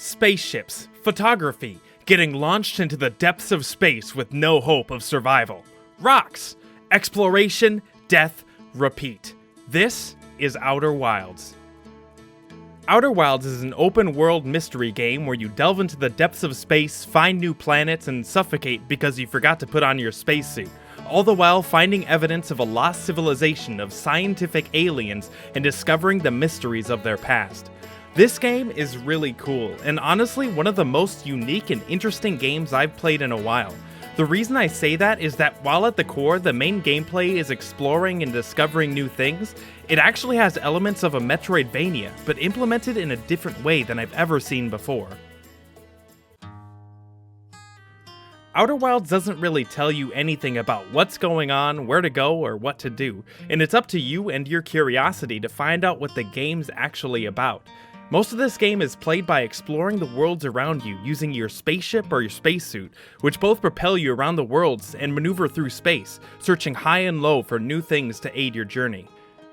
Spaceships, photography, getting launched into the depths of space with no hope of survival. Rocks, exploration, death, repeat. This is Outer Wilds. Outer Wilds is an open-world mystery game where you delve into the depths of space, find new planets, and suffocate because you forgot to put on your spacesuit, all the while finding evidence of a lost civilization of scientific aliens and discovering the mysteries of their past. This game is really cool, and honestly one of the most unique and interesting games I've played in a while. The reason I say that is that while at the core the main gameplay is exploring and discovering new things, it actually has elements of a metroidvania, but implemented in a different way than I've ever seen before. Outer Wilds doesn't really tell you anything about what's going on, where to go, or what to do, and it's up to you and your curiosity to find out what the game's actually about. Most of this game is played by exploring the worlds around you using your spaceship or your spacesuit, which both propel you around the worlds and maneuver through space, searching high and low for new things to aid your journey.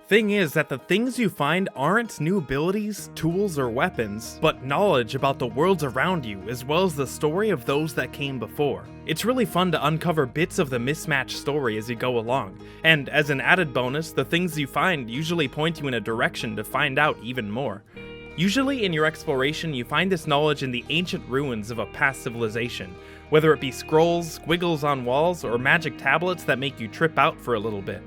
Thing is that the things you find aren't new abilities, tools, or weapons, but knowledge about the worlds around you as well as the story of those that came before. It's really fun to uncover bits of the mismatched story as you go along, and as an added bonus, the things you find usually point you in a direction to find out even more. Usually in your exploration, you find this knowledge in the ancient ruins of a past civilization, whether it be scrolls, squiggles on walls, or magic tablets that make you trip out for a little bit.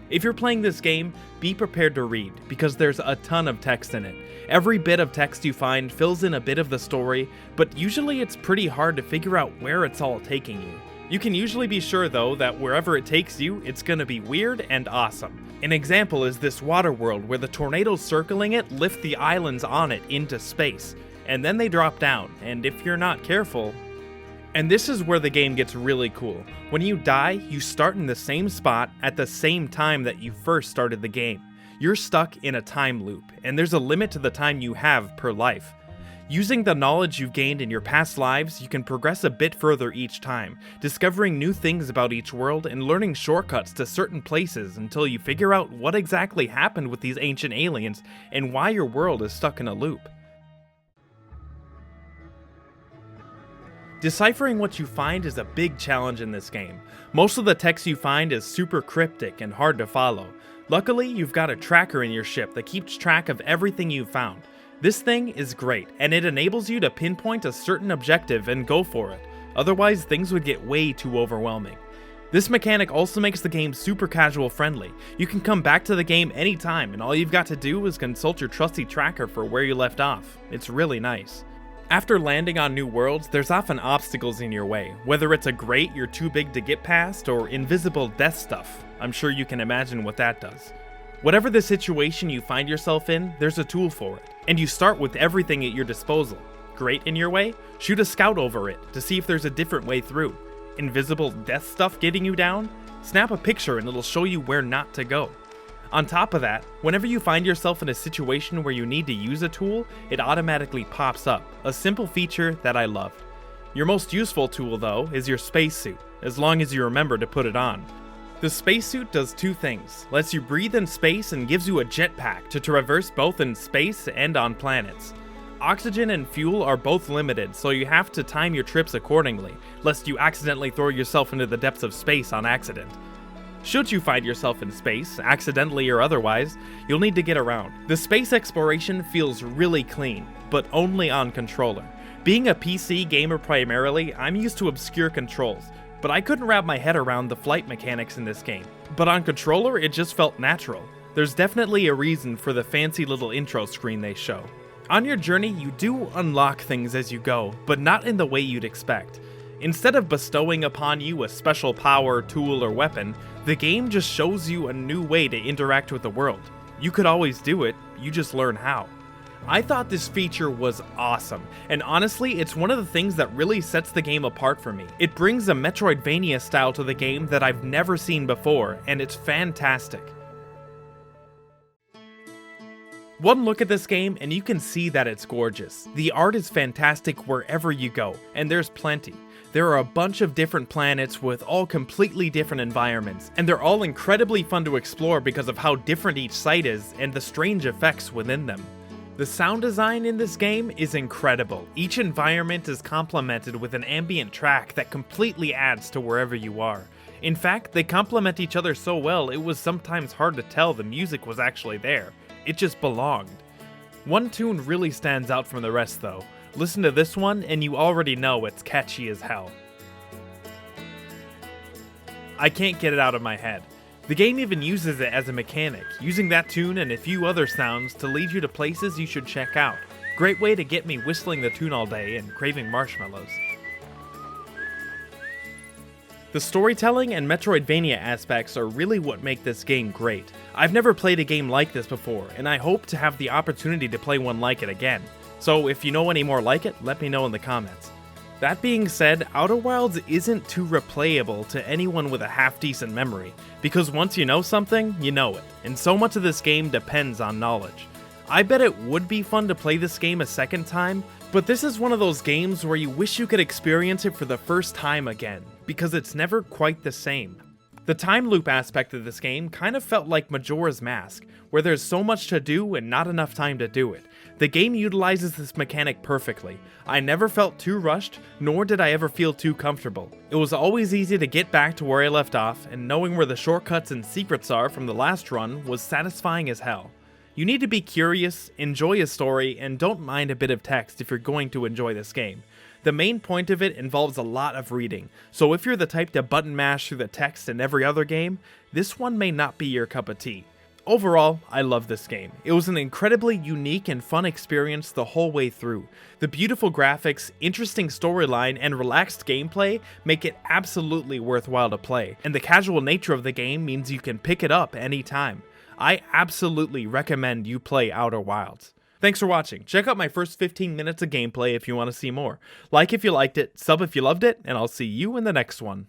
If you're playing this game, be prepared to read, because there's a ton of text in it. Every bit of text you find fills in a bit of the story, but usually it's pretty hard to figure out where it's all taking you. You can usually be sure though that wherever it takes you, it's gonna be weird and awesome. An example is this water world where the tornadoes circling it lift the islands on it into space, and then they drop down, and if you're not careful... And this is where the game gets really cool. When you die, you start in the same spot at the same time that you first started the game. You're stuck in a time loop, and there's a limit to the time you have per life. Using the knowledge you've gained in your past lives, you can progress a bit further each time, discovering new things about each world and learning shortcuts to certain places until you figure out what exactly happened with these ancient aliens and why your world is stuck in a loop. Deciphering what you find is a big challenge in this game. Most of the text you find is super cryptic and hard to follow. Luckily, you've got a tracker in your ship that keeps track of everything you've found. This thing is great, and it enables you to pinpoint a certain objective and go for it. Otherwise, things would get way too overwhelming. This mechanic also makes the game super casual friendly. You can come back to the game anytime, and all you've got to do is consult your trusty tracker for where you left off. It's really nice. After landing on new worlds, there's often obstacles in your way, whether it's a grate you're too big to get past or invisible death stuff. I'm sure you can imagine what that does. Whatever the situation you find yourself in, there's a tool for it, and you start with everything at your disposal. Grate in your way? Shoot a scout over it to see if there's a different way through. Invisible death stuff getting you down? Snap a picture and it'll show you where not to go. On top of that, whenever you find yourself in a situation where you need to use a tool, it automatically pops up, a simple feature that I loved. Your most useful tool though is your spacesuit, as long as you remember to put it on. The spacesuit does two things, lets you breathe in space and gives you a jetpack to traverse both in space and on planets. Oxygen and fuel are both limited, so you have to time your trips accordingly, lest you accidentally throw yourself into the depths of space on accident. Should you find yourself in space, accidentally or otherwise, you'll need to get around. The space exploration feels really clean, but only on controller. Being a PC gamer primarily, I'm used to obscure controls, but I couldn't wrap my head around the flight mechanics in this game. But on controller, it just felt natural. There's definitely a reason for the fancy little intro screen they show. On your journey, you do unlock things as you go, but not in the way you'd expect. Instead of bestowing upon you a special power, tool, or weapon, the game just shows you a new way to interact with the world. You could always do it, you just learn how. I thought this feature was awesome, and honestly, it's one of the things that really sets the game apart for me. It brings a metroidvania style to the game that I've never seen before, and it's fantastic. One look at this game and you can see that it's gorgeous. The art is fantastic wherever you go, and there's plenty. There are a bunch of different planets with all completely different environments, and they're all incredibly fun to explore because of how different each site is and the strange effects within them. The sound design in this game is incredible. Each environment is complemented with an ambient track that completely adds to wherever you are. In fact, they complement each other so well it was sometimes hard to tell the music was actually there. It just belonged. One tune really stands out from the rest though. Listen to this one and you already know it's catchy as hell. I can't get it out of my head. The game even uses it as a mechanic, using that tune and a few other sounds to lead you to places you should check out. Great way to get me whistling the tune all day and craving marshmallows. The storytelling and metroidvania aspects are really what make this game great. I've never played a game like this before, and I hope to have the opportunity to play one like it again. So if you know any more like it, let me know in the comments. That being said, Outer Wilds isn't too replayable to anyone with a half-decent memory, because once you know something, you know it, and so much of this game depends on knowledge. I bet it would be fun to play this game a second time, but this is one of those games where you wish you could experience it for the first time again, because it's never quite the same. The time loop aspect of this game kind of felt like Majora's Mask, where there's so much to do and not enough time to do it. The game utilizes this mechanic perfectly. I never felt too rushed, nor did I ever feel too comfortable. It was always easy to get back to where I left off, and knowing where the shortcuts and secrets are from the last run was satisfying as hell. You need to be curious, enjoy a story, and don't mind a bit of text if you're going to enjoy this game. The main point of it involves a lot of reading, so if you're the type to button mash through the text in every other game, this one may not be your cup of tea. Overall, I love this game. It was an incredibly unique and fun experience the whole way through. The beautiful graphics, interesting storyline, and relaxed gameplay make it absolutely worthwhile to play, and the casual nature of the game means you can pick it up anytime. I absolutely recommend you play Outer Wilds. Thanks for watching. Check out my first 15 minutes of gameplay if you want to see more. Like if you liked it, sub if you loved it, and I'll see you in the next one.